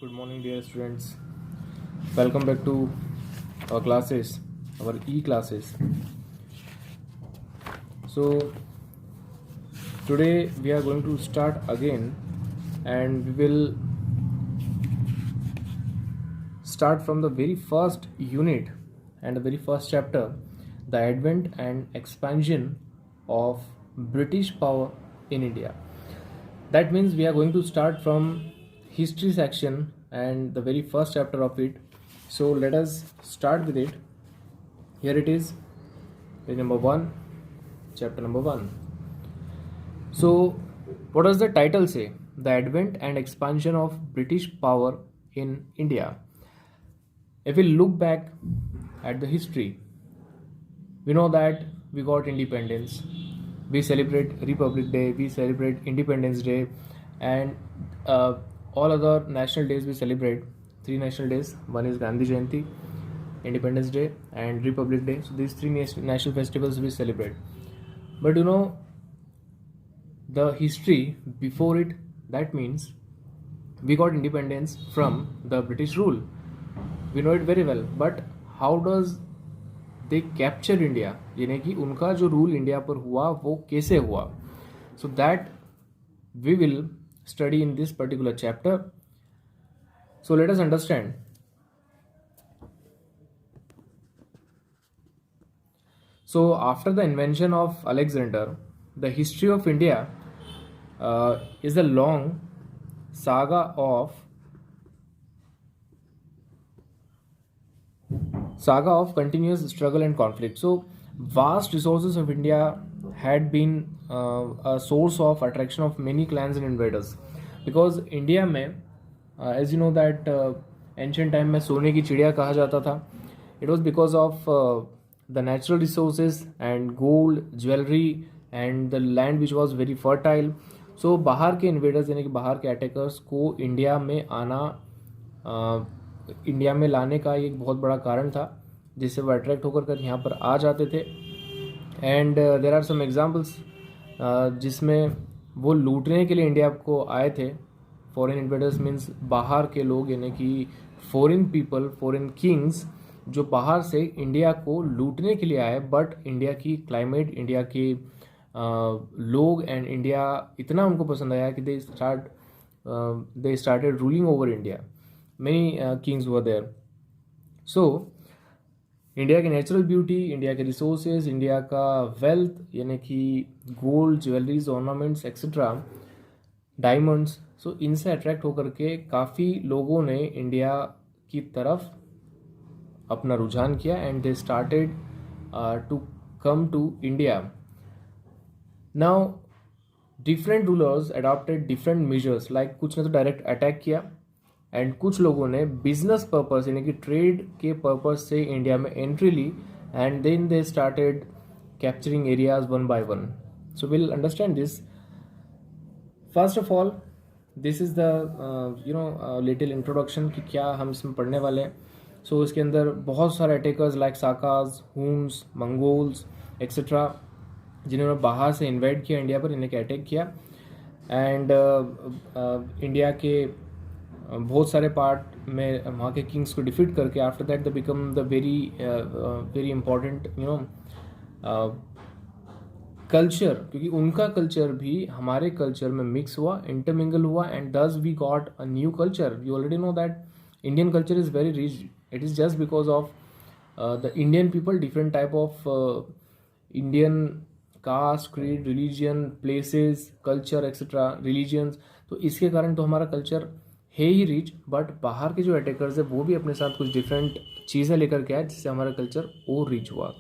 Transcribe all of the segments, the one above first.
Good morning, dear students. Welcome back to our classes, our e-classes. So, today we are going to start again, and we will start from the very first unit and the very first chapter, the advent and expansion of British power in India. That means we are going to start from history section and the very first chapter of it. So let us start with it. Here it is, page number 1, chapter number 1. So what does the title say? The advent and expansion of British power in India. If we look back at the history, we know that we got independence, we celebrate Republic Day, we celebrate Independence Day, and all other national days we celebrate. 3 national days: one is Gandhi Jayanti, Independence Day, and Republic Day. So these 3 national festivals we celebrate. But the history before it, that means we got independence from the British rule. We know it very well. But how does they capture India, यानी कि उनका जो rule India पर हुआ वो कैसे हुआ? So that we will study in this particular chapter. So let us understand. So after the invention of Alexander, the history of India is a long saga of continuous struggle and conflict. So vast resources of India had been a source of attraction of many clans and invaders, because India में as you know that ancient time में सोने की चिड़िया कहा जाता था. It was because of the natural resources and gold, jewelry and the land which was very fertile. So बाहर के invaders यानी कि बाहर के attackers को इंडिया में आना, इंडिया में लाने का एक बहुत बड़ा कारण था, जिससे वो अट्रैक्ट होकर कर यहाँ पर आ जाते थे. And there are some examples जिसमें वो लूटने के लिए इंडिया को आए थे. फॉरेन इन्वेडर्स मीन्स बाहर के लोग, यानी कि फॉरेन पीपल, फॉरेन किंग्स जो बाहर से इंडिया को लूटने के लिए आए. बट इंडिया की क्लाइमेट, इंडिया के लोग एंड इंडिया इतना उनको पसंद आया कि they started ruling over India. Many kings were there. So India की नेचुरल ब्यूटी, इंडिया के रिसोर्सेज, इंडिया का वेल्थ यानी कि gold, jewelleries, ornaments etcetera, diamonds, so इनसे अट्रैक्ट होकर के काफ़ी लोगों ने इंडिया की तरफ अपना रुझान किया and they started to come to India. Now different rulers adopted different measures. Like कुछ ने तो डायरेक्ट अटैक किया एंड कुछ लोगों ने बिजनेस पर्पस यानी कि ट्रेड के पर्पस से इंडिया में एंट्री ली and then they started capturing areas one by one. So will understand this. First of all this is the little introduction कि क्या हम इसमें पढ़ने वाले हैं. सो इसके अंदर बहुत सारे attackers like साकाज, Hund's, Mongols etcetera, जिन्होंने बाहर से इन्वाइट किया इंडिया पर, इन्हें अटैक किया एंड इंडिया के बहुत सारे पार्ट में वहाँ के किंग्स को डिफीट करके after that they become the very important culture, क्योंकि उनका कल्चर भी हमारे कल्चर में मिक्स हुआ, इंटरमिंगल हुआ and thus we got a new culture. You already know that Indian culture is very rich. It is just because of the Indian people, different type of Indian caste, creed, religion, places, culture etcetera, religions. तो इसके कारण तो हमारा culture है ही rich. But बाहर के जो attackers है वो भी अपने साथ कुछ डिफरेंट चीज़ें लेकर के आए, जिससे हमारा कल्चर और रिच हुआ.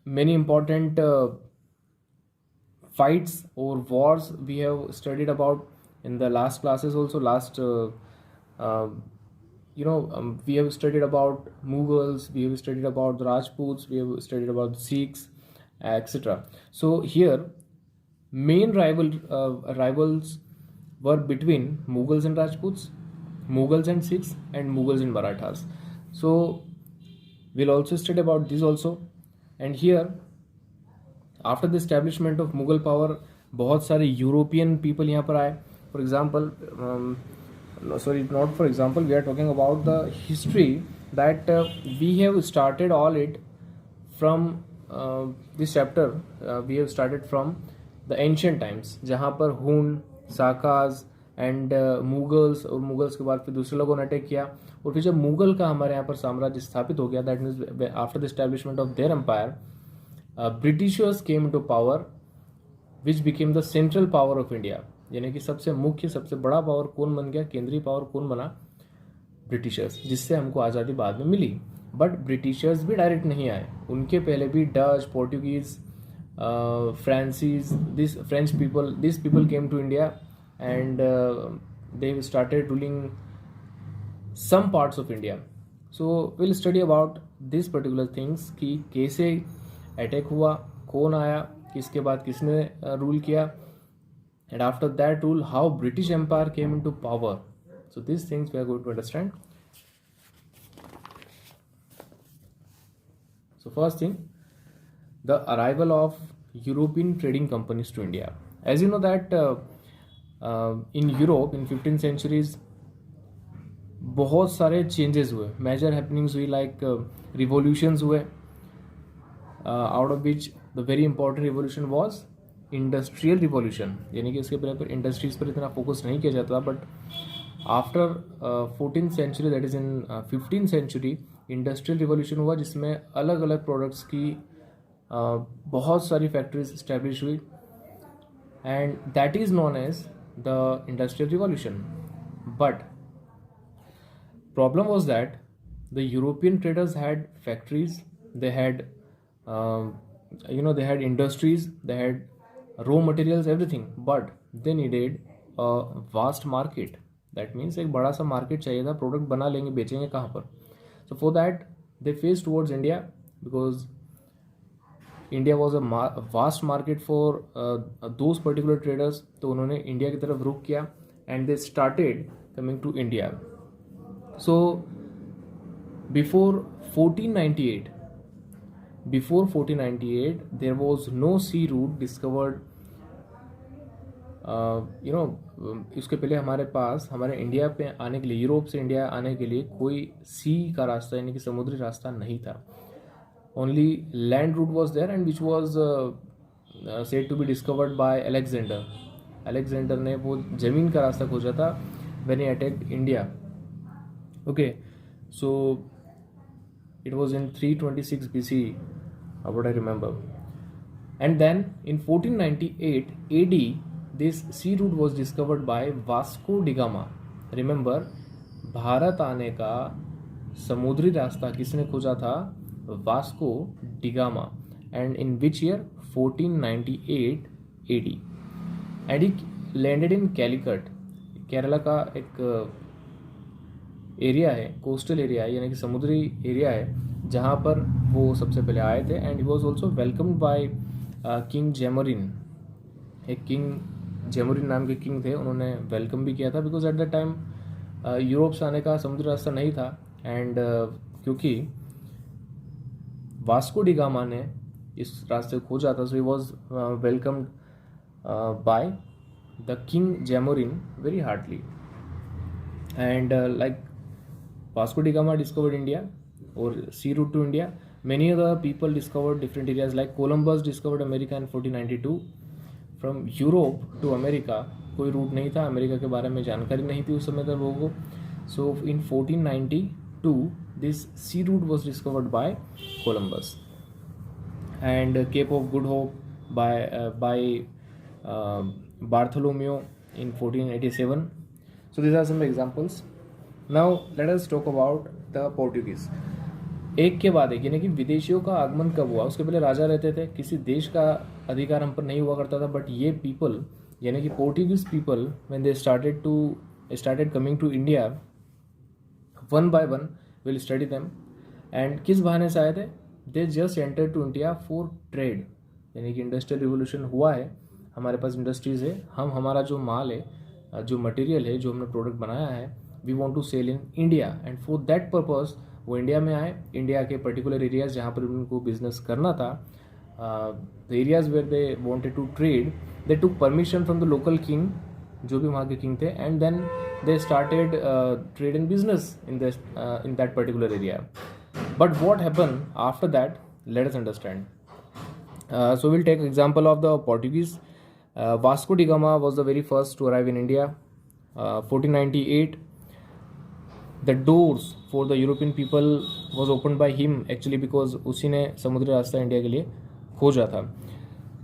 मेनी इंपॉर्टेंट फाइट्स और wars we have studied about in the last classes also. We have studied about Mughals, we have studied about the Rajputs, we have studied about the Sikhs, etc. So here main rivals were between Mughals and Rajputs, Mughals and Sikhs, and Mughals and Marathas. So we'll also study about this also. And here after the establishment of Mughal power, बहुत सारे European people यहाँ पर आए. For example no, sorry, not for example, we are talking about the history that we have started all it from this chapter. We have started from the ancient times, जहाँ पर हुन, साकाज and Mughals, और Mughals के बाद फिर दूसरे लोगों ने अटैक किया, और फिर जब मुगल का हमारे यहाँ पर साम्राज्य स्थापित हो गया, that means after the establishment of their empire, Britishers came to power which became the central power of India. यानी कि सबसे मुख्य, सबसे बड़ा पावर कौन बन गया, केंद्रीय पावर कौन बना, ब्रिटिशर्स, जिससे हमको आज़ादी बाद में मिली। बट ब्रिटिशर्स भी डायरेक्ट नहीं आए, उनके पहले भी डच, पोर्टुगीज, फ्रांसीज, this French people, this people came to India and they started ruling some parts of India. So we'll study about this particular things कि कैसे अटैक हुआ, कौन आया, किसके बाद किसने रूल किया, and after that rule how British Empire came into power. So these things we are going to understand. So first thing, the arrival of European trading companies to India. As you know that in Europe in 15th centuries बहुत सारे changes हुए, major happenings हुई, like revolutions हुए, out of which the very important revolution was industrial revolution. यानी कि इसके पहले पर इंडस्ट्रीज पर इतना फोकस नहीं किया जाता, but after 14th century, that is in 15th century, industrial revolution हुआ, जिसमें अलग अलग प्रोडक्ट्स की बहुत सारी फैक्ट्रीज इस्टेब्लिश हुई, and that is known as the industrial revolution. But problem was that the European traders had factories, they had they had industries, they had raw materials, everything, but they needed a vast market. That means एक बड़ा सा market चाहिए था, product बना लेंगे, बेचेंगे कहाँ पर। So for that they faced towards India, because India was a vast market for those particular traders. तो उन्होंने इंडिया की तरफ रुख किया and they started coming to India. So before 1498 there was no sea route discovered. इसके पहले हमारे पास, हमारे इंडिया पे आने के लिए, यूरोप से इंडिया आने के लिए कोई सी का रास्ता यानी कि समुद्री रास्ता नहीं था। Only land route was there, and which was said to be discovered by Alexander. Alexander ने वो जमीन का रास्ता खोजा था when he attacked India. Okay, so it was in 326 BC, what I remember. And then in 1498 AD, this sea route was discovered by Vasco da Gama. Remember, Bharat आने का समुद्री रास्ता किसने खोजा था? Vasco D gamma. And in which year? 1498 AD. And he landed in Calicut. Kerala का एक area है, कोस्टल एरिया है, यानी कि समुद्री एरिया है, जहाँ पर वो सबसे पहले आए थे। And he was also welcomed by king Zamorin. एक किंग जेमोरिन नाम के किंग थे, उन्होंने वेलकम भी किया था, because at the time Europe से आने का समुद्री रास्ता नहीं था। एंड क्योंकि वास्को डी गामा ने इस रास्ते को खोजा था, so he was welcomed by the king Zamorin very hardly. And like Vasco da Gama discovered India or sea route to India. Many other people discovered different areas, like Columbus discovered America in 1492. From Europe to America कोई root नहीं था, America के बारे में जानकारी नहीं थी उस समय तक लोगों को। So in 1492 this sea route was discovered by Columbus, and Cape of Good Hope by Bartholomew in 1487. So these are some examples. Now let us talk about the Portuguese. एक के बाद एक, यानी कि विदेशियों का आगमन कब हुआ? उसके पहले राजा रहते थे, किसी देश का अधिकार हम पर नहीं हुआ करता था, बट ये पीपल यानी कि Portuguese people when they started coming to India, one by one will study them. And किस बहाने से आए थे? They just enter to India for trade, यानी कि इंडस्ट्रियल रिवोल्यूशन हुआ है, हमारे पास इंडस्ट्रीज है, हम हमारा जो माल है, जो मटेरियल है, जो हमने प्रोडक्ट बनाया है, we want to sell in India. And for that purpose वो इंडिया में आए। इंडिया के पर्टिकुलर एरियाज जहाँ पर उनको बिजनेस करना था, the areas where they wanted to trade, they took permission from the local king जो भी वहाँ के किंग थे, and then they started trade and business in that particular area. But what happen after that, let us understand. So we'll take example of the Portuguese. Vasco da Gama was the very first to arrive in India. 1498. The doors for the European people was opened by him actually, because उसी ने समुद्री रास्ता India के लिए खोजा था.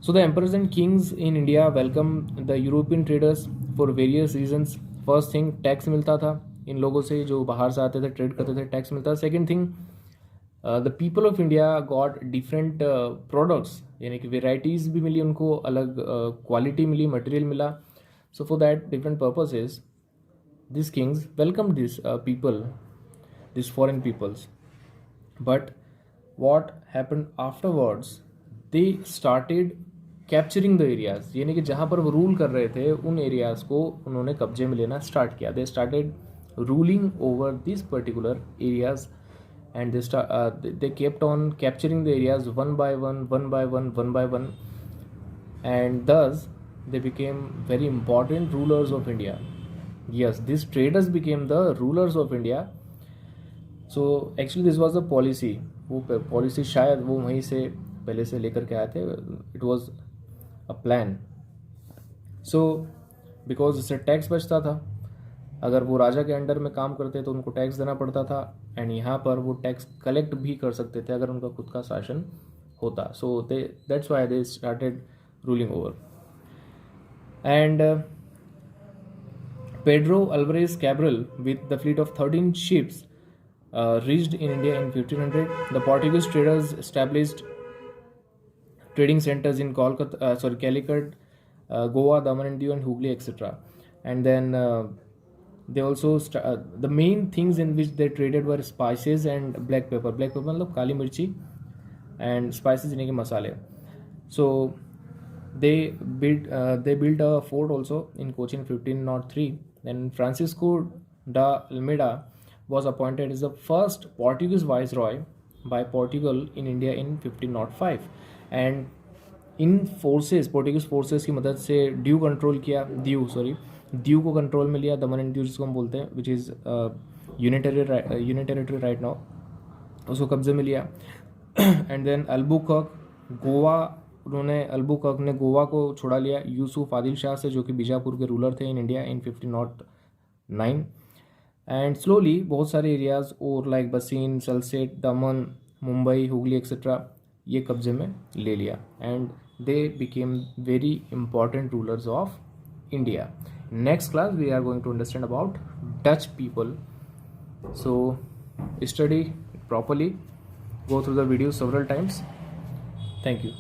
So the emperors and kings in India welcomed the European traders for various reasons. First thing, tax मिलता था इन लोगों से जो बाहर से आते थे, ट्रेड करते थे, टैक्स मिलता था. Second thing, the people of India got different products, यानी कि वेराइटीज़ भी मिली उनको, अलग क्वालिटी मिली, मटेरियल मिला. So for that different purposes this kings welcome this people, this foreign peoples. But what happen afterwards, they started capturing the areas, यानी कि जहाँ पर वो रूल कर रहे थे उन एरियाज़ को उन्होंने कब्जे में लेना स्टार्ट किया. दे started ruling over this particular areas, and they kept on capturing the areas one by one, and thus they became very important rulers of India. Yes, these traders became the rulers of India. So actually this was a policy. वो policy शायद वो वहीं से पहले से लेकर के आए थे. It was a plan. So because इससे टैक्स बचता था, अगर वो राजा के अंडर में काम करते तो उनको टैक्स देना पड़ता था, एंड यहाँ पर वो टैक्स कलेक्ट भी कर सकते थे अगर उनका खुद का शासन होता. So that's why they started ruling over. And Pedro Alvarez Cabral with the fleet of 13 ships reached in India in 1500. The Portuguese traders established trading centers in Calicut, Goa, Daman and Diu, and Hooghly, etc. And then they also the main things in which they traded were spices and black pepper. Black pepper मतलब काली मिर्ची, and spices यानी कि मसाले. So they built a fort also in Cochin 1503. Then Francisco da Almeida was appointed as the first Portuguese viceroy by Portugal in India in 1505. And in forces, Portuguese forces की मदद से दीव को control में लिया, दमन and Diu जिसको हम बोलते हैं, which is union territory right now, उसको कब्जे में लिया. एंड देन अल्बुकर्क, गोवा, अल्बुकर्क ने गोवा को छुड़ा लिया यूसुफ आदिल शाह से, जो कि बीजापुर के रूलर थे in India in 1509. And slowly बहुत सारे एरियाज और लाइक बसीन, सलसेट, दमन, मुंबई, हुगली एक्सेट्रा ये कब्जे में ले लिया, and they became very important rulers of India. Next class we are going to understand about Dutch people. So study properly, go through the video several times. Thank you.